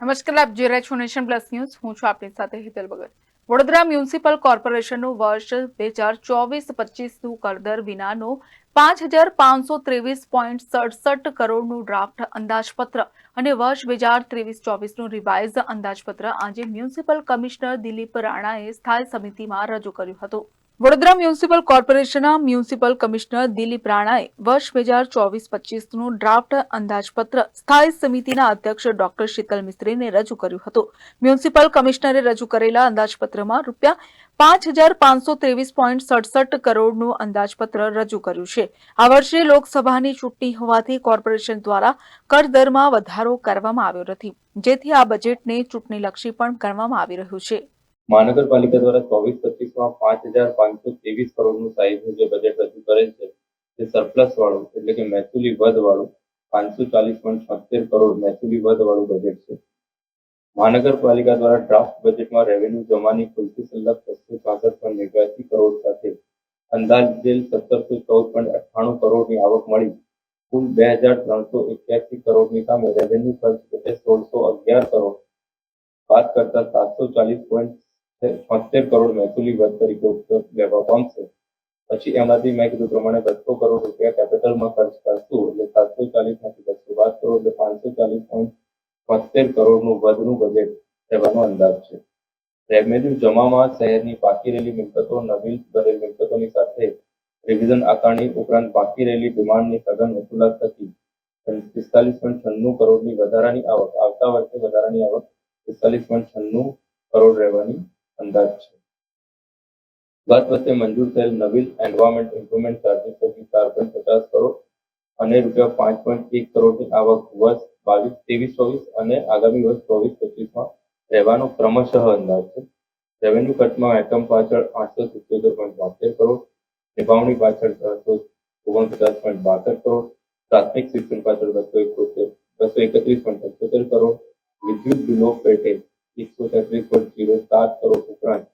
નમસ્કાર, આપ જોઈ રહ્યા છો નેશન પ્લસ ન્યૂઝ. હું છું આપની સાથે હિતલ ભગત. વડોદરા મ્યુનિસિપલ કોર્પોરેશનનું વર્ષ 2024-25નું કરદર વિનાનું 5,523.67 કરોડનું ડ્રાફ્ટ અંદાજપત્ર અને વર્ષ 2023-24નું રિવાઇઝ અંદાજપત્ર આજે મ્યુનિસિપલ કમિશનર દિલીપ રાણાએ સ્થાયી સમિતિમાં રજૂ કર્યું હતું. વડોદરા મ્યુનિસિપલ કોર્પોરેશનના મ્યુનિસિપલ કમિશનર દિલીપ રાણાએ વર્ષ 2024-25નું ડ્રાફ્ટ અંદાજપત્ર સ્થાયી સમિતિના અધ્યક્ષ ડોક્ટર શીતલ મિસ્ત્રીને રજૂ કર્યું હતું. મ્યુનિસિપલ કમિશનરે રજૂ કરેલા અંદાજપત્રમાં ₹5,523.67 કરોડનું અંદાજપત્ર રજૂ કર્યું છે. આ વર્ષે લોકસભાની ચૂંટણી હોવાથી કોર્પોરેશન દ્વારા કરદરમાં વધારો કરવામાં આવ્યો નથી, જેથી આ બજેટને ચૂંટણીલક્ષી પણ ગણવામાં આવી રહ્યું છે. મહાનગરપાલિકા દ્વારા 24-25માં 5,523 કરોડનું સાઈઝનું જે બજેટ રજૂ કરેલ છે તે સરપ્લસ વાળું એટલે કે મહેસૂલી વધ વાળું 540.76 કરોડ મહેસૂલી વધ વાળું બજેટ છે. મહાનગરપાલિકા દ્વારા ડ્રાફ્ટ બજેટમાં રેવન્યુ જમાની કુલથી સલગ 666.89 કરોડ સાથે અંદાજેલ 1714.98 કરોડની આવક મળી કુલ 2,381 કરોડની સામે રેવન્યુ ખર્ચ ઘટે 1,611 કરોડ બાદ કરતા 740.76 કરોડ મહેસૂલી વધ તરીકે ઉપયોગ લેવા પામશે. પછી એમાંથી મેં કીધું પ્રમાણે 200 કરોડ રૂપિયા કેપિટલમાં ખર્ચ કરશું એટલે 740માંથી 212 કરોડ એટલે 540.76 કરોડનું વધનું બજેટ રહેવાનો અંદાજ છે. રેવન્યુ જમામાં શહેરની બાકી રહેલી મિલકતો નવીન કરેલ મિલકતોની સાથે રિવિઝન આકારણી ઉપરાંત બાકી રહેલી ડિમાન્ડની સઘન વસૂલાત થકી 45.96 કરોડની વધારાની આવક આવતા વર્ષે વધારાની આવક 45.96 કરોડ રહેવાની અંદાજ છે. ગત વર્ષે મંજૂર થયેલ નવીન એન્વાયરમેન્ટ ઇમ્પ્રુવમેન્ટ ચાર્જીસ થકી 4.50 કરોડ અને ₹5.1 કરોડની આવક વર્ષ 22-23-24 અને આગામી વર્ષ 24-25માં રહેવાનો ક્રમશઃ અંદાજ છે. રેવન્યુ ખર્ચમાં એકમ પાછળ 877.72 કરોડ, નિભાવણી પાછળ 349.62 કરોડ, પ્રાથમિક શિક્ષણ પાછળ 231.75 કરોડ, વિદ્યુત બિલો પેટે 133.07 કરોડ ઉપરાંત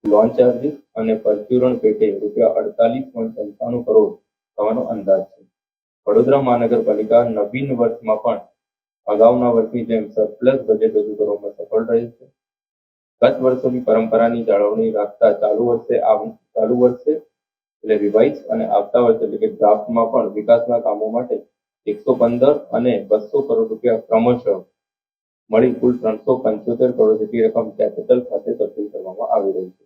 લોન ચાર્જીસ અને પરચુરણ પેટે ₹48.95 કરોડ થવાનો અંદાજ છે. વડોદરા મહાનગરપાલિકા નવીન વર્ષમાં પણ અગાઉના વર્ષની જેમ સરપ્લસ બજેટ રજૂ કરવામાં સફળ રહેલ છે. ગત વર્ષોની પરંપરાની જાળવણી રાખતા ચાલુ વર્ષે એટલે રિવાઇઝ અને આવતા વર્ષે એટલે કે ડ્રાફ્ટમાં પણ વિકાસના કામો માટે 115 અને 200 કરોડ રૂપિયા ક્રમશઃ મળી કુલ 375 કરોડ જેટલી રકમ કેપિટલ ખાતે તબદીલ કરવામાં આવી રહી છે.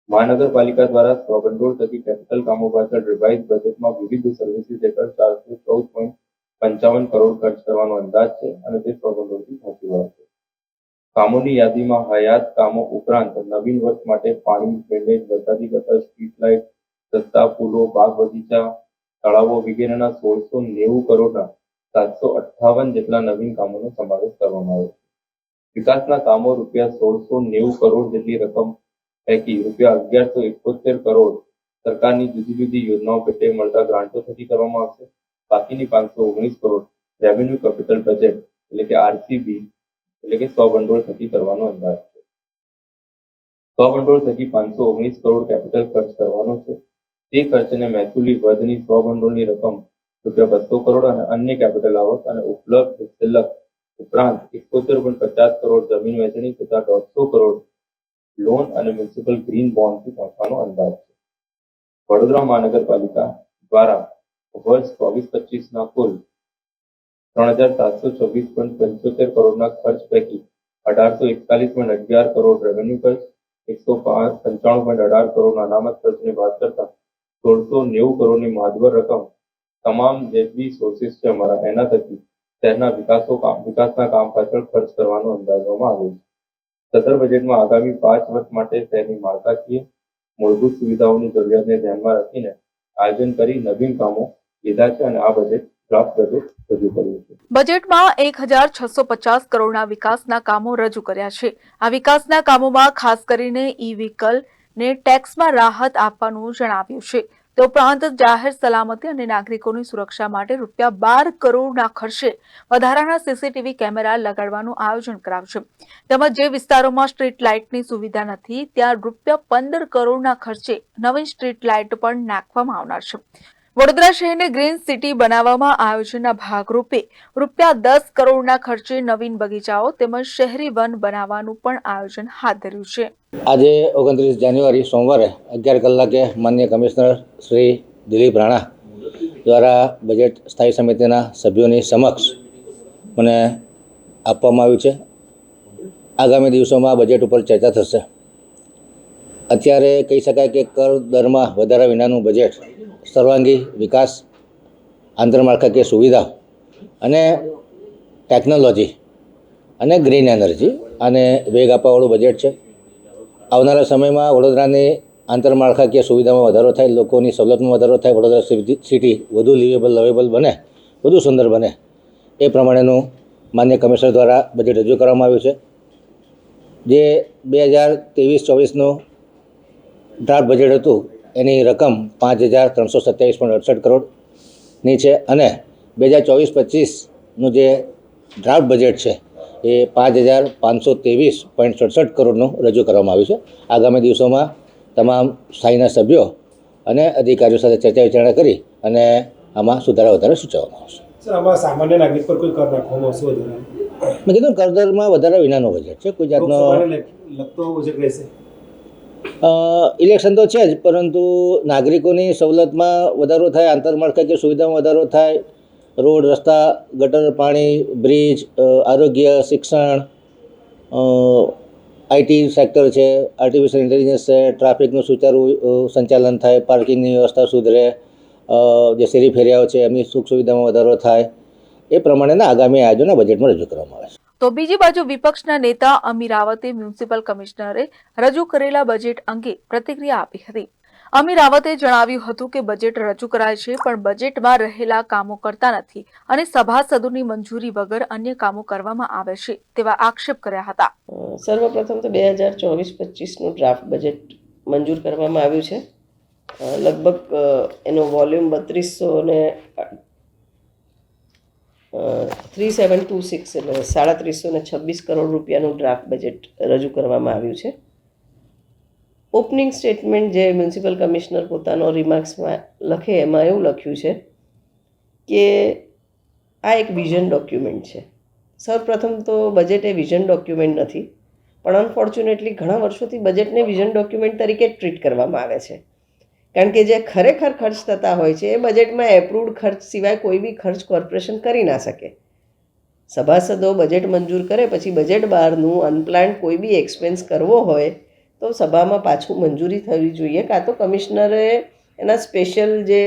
મહાનગરપાલિકા દ્વારા સ્વભંડોળ થકી કેપિટલ કામો પાછળ રિવાઇઝ બજેટમાં વિવિધ સર્વિસીસ હેઠળ 414.55 કરોડ ખર્ચ કરવાનો અંદાજ છે અને તે સ્વભંડોળથી પહોંચી વળશે. કામોની યાદીમાં હયાત કામો ઉપરાંત નવીન વર્ષ માટે પાણી, ડ્રેનેજ, વરસાદી ગટર, સ્ટ્રીટ લાઇટ, રસ્તા, પુલો, બાગ બગીચા, તળાવો વગેરેના 1,690 કરોડના 758 જેટલા નવીન કામોનો સમાવેશ કરવામાં આવ્યો છે. વિકાસના કામો ₹1,690 કરોડ જેટલી રકમ પૈકી ₹1,171 કરોડ સરકારની જુદી જુદી યોજનાઓ પેટે મળતા ગ્રાન્ટો થકી કરવામાં આવશે. બાકીની 519 કરોડ રેવન્યુ કેપિટલ બજેટ એટલે કે આરસીબી એટલે કે સ્વભંડોળ થકી કરવાનો અંદાજ છે. સ્વભંડોળ થકી 519 કરોડ કેપિટલ ખર્ચ કરવાનો છે. તે ખર્ચને મહેસૂલી વધની સ્વભંડોળની રકમ ₹200 કરોડ અને અન્ય કેપિટલ આવક અને ઉપલબ્ધ શિલ્લક ઉપરાંત 71.50 કરોડ જમીન વહેંચણી તથા 150 કરોડ લોન અને મ્યુનિસિપલ ગ્રીન બોન્ડથી પહોંચવાનો અંદાજ છે. વડોદરા મહાનગરપાલિકા દ્વારા વર્ષ 24-25ના કુલ 3,726.75 કરોડના ખર્ચ પૈકી 1,841.11 કરોડ રેવન્યુ ખર્ચ, 195.18 કરોડના અનામત ખર્ચને બાદ કરતા 1,690 કરોડની માતબર રકમ તમામ જેટલી સોર્સિસ છે અમારા એના થકી શહેરના વિકાસના કામ પાછળ ખર્ચ કરવાનો અંદાજવામાં આવ્યો છે. સદર બજેટમાં આગામી 5 વર્ષ માટે શહેરની માળખાકીય મૂળભૂત સુવિધાઓની જરૂરિયાતને ધ્યાનમાં રાખીને આયોજન કરી નવીન કામો લીધા છે અને આ બજેટ ડ્રાફ્ટ બજેટ રજૂ કર્યું છે. બજેટમાં 1,650 કરોડના વિકાસના કામો રજૂ કર્યા છે. આ વિકાસના કામોમાં ખાસ કરીને ઈ-વ્હીકલને ટેક્સમાં રાહત આપવાનું જણાવ્યું છે. તે ઉપરાંત જાહેર સલામતી અને નાગરિકોની સુરક્ષા માટે ₹12 કરોડના ખર્ચે વધારાના સીસીટીવી કેમેરા લગાડવાનું આયોજન કરાયું છે. તેમજ જે વિસ્તારોમાં સ્ટ્રીટ લાઇટની સુવિધા નથી ત્યાં ₹15 કરોડના ખર્ચે નવીન સ્ટ્રીટ લાઇટ પણ નાખવામાં આવનાર છે. વડોદરા શહેરને ગ્રીન સિટી બનાવવામાં આયોજનના ભાગરૂપે ₹10 કરોડના ખર્ચે નવીન બગીચાઓ તેમજ શહેરી વન બનાવવાનું પણ આયોજન હાથ ધર્યું છે. આજે 29 જાન્યુઆરી સોમવારે 11 કલાકે માનનીય કમિશનર શ્રી દિલીપ રાણા દ્વારા બજેટ સ્થાયી સમિતિના સભ્યોની સમક્ષ મને આપવામાં આવ્યું છે. આગામી દિવસોમાં બજેટ ઉપર ચર્ચા થશે. અત્યારે કહી શકાય કે કર દરમાં વધારા વિનાનું બજેટ સર્વાંગી વિકાસ, આંતરમાળખાકીય સુવિધા અને ટેકનોલોજી અને ગ્રીન એનર્જી આને વેગ આપવાવાળું બજેટ છે. આવનારા સમયમાં વડોદરાની આંતરમાળખાકીય સુવિધામાં વધારો થાય, લોકોની સવલતમાં વધારો થાય, વડોદરા સિટી વધુ લિવેબલ, લવેબલ બને, વધુ સુંદર બને એ પ્રમાણેનું માન્ય કમિશનર દ્વારા બજેટ રજૂ કરવામાં આવ્યું છે. જે 2023-24નું ડ્રાફ્ટ બજેટ હતું એની રકમ 5,327.68 કરોડની છે અને 2024-25નું જે ડ્રાફ્ટ બજેટ છે એ 5,523.67 કરોડનું રજૂ કરવામાં આવ્યું છે. આગામી દિવસોમાં તમામ સ્થાયીના સભ્યો અને અધિકારીઓ સાથે ચર્ચા વિચારણા કરી અને આમાં સુધારા વધારા સૂચવવામાં આવશે. સર, આમાં સામાન્ય નાગરિક પર કોઈ કર નાખવામાં આવશે વધારે? મેં કીધું કરદરમાં વધારા વિનાનું બજેટ છે. કોઈ જાતનો લગતો બજેટ રહેશે? ઇલેક્શન તો છે જ, પરંતુ નાગરિકોની સવલતમાં વધારો થાય, આંતરમાળખાકીય સુવિધામાં વધારો થાય, રોડ, રસ્તા, ગટર, પાણી, બ્રિજ, આરોગ્ય, શિક્ષણ, આઈટી સેક્ટર છે, આર્ટિફિશિયલ ઇન્ટેલિજન્સ છે, ટ્રાફિકનું સુચારું સંચાલન થાય, પાર્કિંગની વ્યવસ્થા સુધરે, જે શેરી ફેરિયાઓ છે એમની સુખ સુવિધામાં વધારો થાય, એ પ્રમાણેના આગામી આયોજનના બજેટમાં રજૂ કરવામાં આવે છે. તો બીજી બાજુ વિપક્ષના નેતા અમી રાવતે મ્યુનિસિપલ કમિશનરે રજૂ કરેલા બજેટ અંગે પ્રતિક્રિયા આપી હતી. અમી રાવતે જણાવ્યું હતું કે બજેટ રજૂ કરાય છે પણ બજેટમાં રહેલા કામો કરતા નથી અને સભાસદોની મંજૂરી વગર અન્ય કામો કરવામાં આવે છે તેવા આક્ષેપ કર્યા હતા. સર્વપ્રથમ તો 2024-25નું ડ્રાફ્ટ બજેટ મંજૂર કરવામાં આવ્યું છે. લગભગ એનો વોલ્યુમ 3726 એટલે 326 કરોડ રૂપિયાનું ડ્રાફ્ટ બજેટ રજૂ કરવામાં આવ્યું છે. ઓપનિંગ સ્ટેટમેન્ટ જે મ્યુનિસિપલ કમિશનર પોતાનો રિમાર્ક્સમાં લખે એમાં એવું લખ્યું છે કે આ એક વિઝન ડોક્યુમેન્ટ છે. સૌપ્રથમ તો બજેટ એ વિઝન ડોક્યુમેન્ટ નથી, પણ અનફોર્ચ્યુનેટલી ઘણા વર્ષોથી બજેટને વિઝન ડોક્યુમેન્ટ તરીકે જ ટ્રીટ કરવામાં આવે છે. કારણ કે જે ખરેખર ખર્ચ થતા હોય છે એ બજેટમાં એપ્રુવડ ખર્ચ સિવાય કોઈ બી ખર્ચ કોર્પોરેશન કરી ના શકે. સભાસદો બજેટ મંજૂર કરે પછી બજેટ બહારનું અનપ્લાન્ડ કોઈ બી એક્સપેન્સ કરવો હોય તો સભામાં પાછું મંજૂરી થવી જોઈએ, કાં તો કમિશનરે એના સ્પેશિયલ જે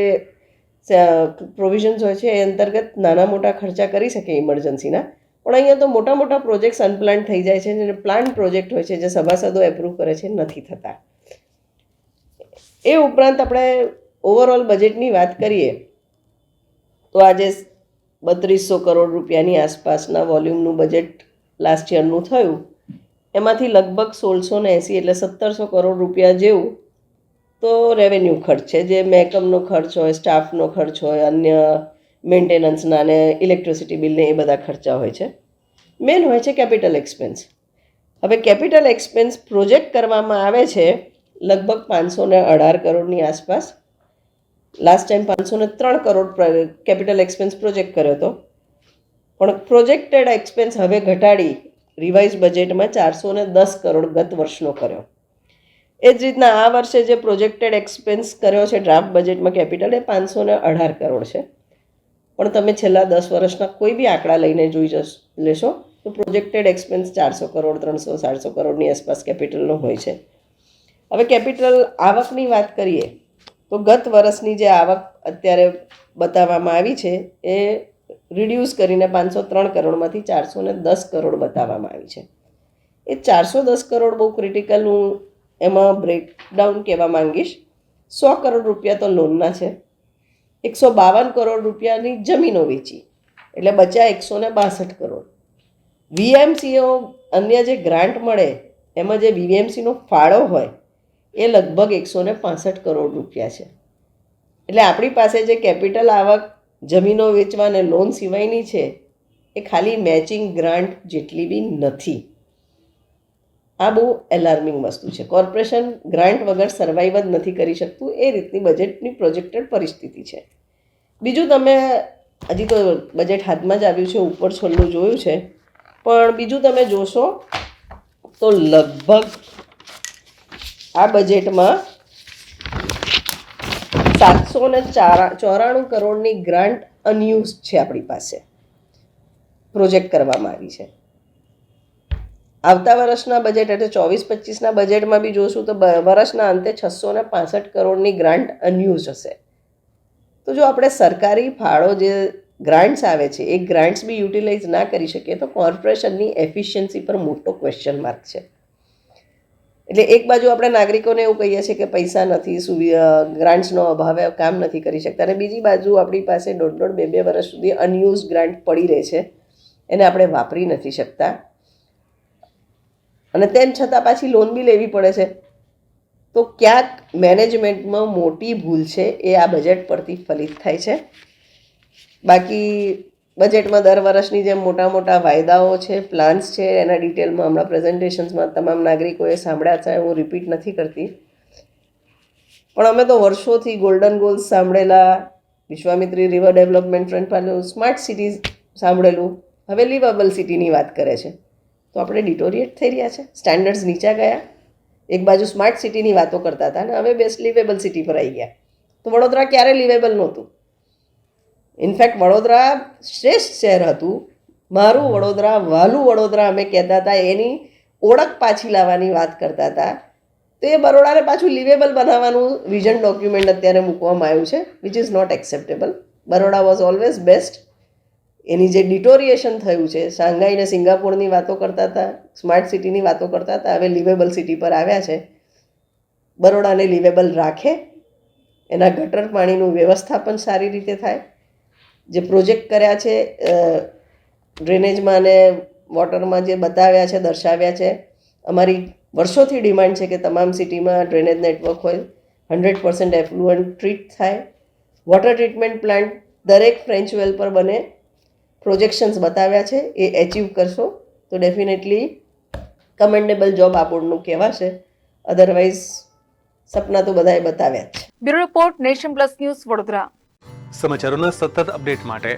પ્રોવિઝન્સ હોય છે એ અંતર્ગત નાના મોટા ખર્ચા કરી શકે ઇમરજન્સીના. પણ અહીંયા તો મોટા મોટા પ્રોજેક્ટ્સ અનપ્લાન્ડ થઈ જાય છે અને પ્લાન પ્રોજેક્ટ હોય છે જે સભાસદો એપ્રૂવ કરે છે નથી થતા. એ ઉપરાંત આપણે ઓવરઓલ બજેટની વાત કરીએ તો આજે 3200 કરોડ રૂપિયાની આસપાસના વોલ્યુમનું બજેટ લાસ્ટ યરનું થયું. એમાંથી લગભગ 1680 એટલે 1700 કરોડ રૂપિયા જેવું તો રેવન્યુ ખર્ચ છે, જે મહેકમનો ખર્ચ હોય, સ્ટાફનો ખર્ચ હોય, અન્ય મેન્ટેનન્સના અને ઇલેક્ટ્રિસિટી બિલને એ બધા ખર્ચા હોય છે. મેન હોય છે કેપિટલ એક્સપેન્સ. હવે કેપિટલ એક્સપેન્સ પ્રોજેક્ટ કરવામાં આવે છે લગભગ 518 કરોડની આસપાસ. Last time 503 crore capital expense project કર્યો હતો, પણ પ્રોજેક્ટેડ એક્સપેન્સ હવે ઘટાડી રિવાઇઝ બજેટમાં 410 કરોડ ગત વર્ષનો કર્યો. એ જ રીતના આ વર્ષે જે પ્રોજેક્ટેડ એક્સપેન્સ કર્યો છે ડ્રાફ્ટ બજેટમાં કેપિટલ એ 518 કરોડ છે. પણ તમે છેલ્લા 10 વર્ષના કોઈ બી આંકડા લઈને જોઈ લેશો તો પ્રોજેક્ટેડ એક્સપેન્સ 400 કરોડ, 300, 400 કરોડની આસપાસ કેપિટલનો હોય છે. હવે કેપિટલ આવકની વાત કરીએ તો ગત વર્ષની જે આવક અત્યારે બતાવવામાં આવી છે એ રિડ્યુસ કરીને 503 કરોડમાંથી 410 કરોડ બતાવવામાં આવી છે. એ 410 કરોડ બહુ ક્રિટિકલ, હું એમાં બ્રેકડાઉન કહેવા માંગીશ. 100 કરોડ રૂપિયા તો લોનના છે, 152 કરોડ રૂપિયાની જમીનો વેચી એટલે બચ્યા 162 કરોડ. વીએમસીઓ અન્ય જે ગ્રાન્ટ મળે એમાં જે વીએમસીનો ફાળો હોય એ લગભગ 165 કરોડ રૂપિયા છે. એટલે આપણી પાસે જે કેપિટલ આવક જમીનો વેચવા અને લોન સિવાયની છે એ ખાલી મેચિંગ ગ્રાન્ટ જેટલી બી નથી. આ બહુ એલાર્મિંગ વસ્તુ છે. કોર્પોરેશન ગ્રાન્ટ વગર સર્વાઈવ જ નથી કરી શકતું, એ રીતની બજેટની પ્રોજેક્ટેડ પરિસ્થિતિ છે. બીજું, તમે હજી તો બજેટ હાથમાં જ આવ્યું છે, ઉપર છોલ્લું જોયું છે, પણ બીજું તમે જોશો તો લગભગ આ બજેટમાં 794 કરોડની ગ્રાન્ટ અનયુઝ છે આપણી પાસે, પ્રોજેક્ટ કરવામાં આવી છે. આવતા વર્ષના બજેટ એટલે 24-25ના બજેટમાં બી જોશું તો વર્ષના અંતે 665 કરોડની ગ્રાન્ટ અનયુઝ હશે. તો જો આપણે સરકારી ફાળો જે ગ્રાન્ટ્સ આવે છે એ ગ્રાન્ટ્સ બી યુટિલાઇઝ ના કરી શકીએ તો કોર્પોરેશનની એફિશિયન્સી પર મોટો ક્વેશ્ચન માર્ક છે. એટલે એક બાજુ આપણે નાગરિકોને એવું કહીએ છીએ કે પૈસા નથી, ગ્રાન્ટ્સનો અભાવે કામ નથી કરી શકતા, અને બીજી બાજુ આપણી પાસે 1.5-2 વર્ષ સુધી અનયુઝ ગ્રાન્ટ પડી રહે છે, એને આપણે વાપરી નથી શકતા, અને તેમ છતાં પાછી લોન બી લેવી પડે છે. તો ક્યાંક મેનેજમેન્ટમાં મોટી ભૂલ છે, એ આ બજેટ પરથી ફલિત થાય છે. બાકી બજેટમાં દર વર્ષની જેમ મોટા મોટા વાયદાઓ છે, પ્લાન્સ છે, એના ડિટેલમાં હમણાં પ્રેઝન્ટેશન્સમાં તમામ નાગરિકોએ સાંભળ્યા છે, હું રિપીટ નથી કરતી. પણ અમે તો વર્ષોથી ગોલ્ડન ગોલ્સ સાંભળેલા, વિશ્વામિત્રી રિવર ડેવલપમેન્ટ ફ્રન્ટ પાડેલું, સ્માર્ટ સિટીઝ સાંભળેલું, હવે લિવેબલ સિટીની વાત કરે છે. તો આપણે ડિટોરિએટ થઈ રહ્યા છે, સ્ટેન્ડર્ડ્સ નીચા ગયા. એક બાજુ સ્માર્ટ સિટીની વાતો કરતા હતા અને હવે બેસ્ટ લિવેબલ સિટી પર આવી ગયા. તો વડોદરા ક્યારે લિવેબલ નહોતું. ઇનફેક્ટ વડોદરા શ્રેષ્ઠ શહેર હતું. મારું વડોદરા, વહાલું વડોદરા અમે કહેતા હતા, એની ઓળખ પાછી લાવવાની વાત કરતા હતા. તો એ બરોડાને પાછું લિવેબલ બનાવવાનું વિઝન ડોક્યુમેન્ટ અત્યારે મૂકવામાં આવ્યું છે, which is not acceptable. Baroda was always best. એની જે ડિટોરિએશન થયું છે, શાંઘાઈ અને સિંગાપોરની વાતો કરતા હતા, સ્માર્ટ સિટીની વાતો કરતા હતા, હવે લિવેબલ સિટી પર આવ્યા છે. બરોડાને લિવેબલ રાખે, એના ગટર પાણીનું વ્યવસ્થાપન સારી રીતે થાય, જે પ્રોજેક્ટ કર્યા છે ડ્રેનેજમાં અને વોટરમાં જે બતાવ્યા છે, દર્શાવ્યા છે. અમારી વર્ષોથી ડિમાન્ડ છે કે તમામ સિટીમાં ડ્રેનેજ નેટવર્ક હોય, 100% એફ્લુઅન્ટ ટ્રીટ થાય, વોટર ટ્રીટમેન્ટ પ્લાન્ટ દરેક ફ્રેન્ચ વેલ પર બને. પ્રોજેક્શન્સ બતાવ્યા છે, એ એચીવ કરશો તો ડેફિનેટલી કમેન્ડેબલ જોબ આ બોર્ડનું કહેવાશે. અધરવાઇઝ સપના તો બધાએ બતાવ્યા જ છે. Bureau report, nation plus news, Vadodara. સમાચારોના સતત અપડેટ માટે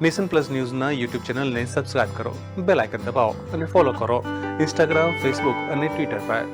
નેશન પ્લસ ન્યૂઝના યુટ્યુબ ચેનલને સબસ્ક્રાઇબ કરો, બેલ આઇકન દબાવો અને ફોલો કરો ઇન્સ્ટાગ્રામ, ફેસબુક અને ટ્વિટર પર.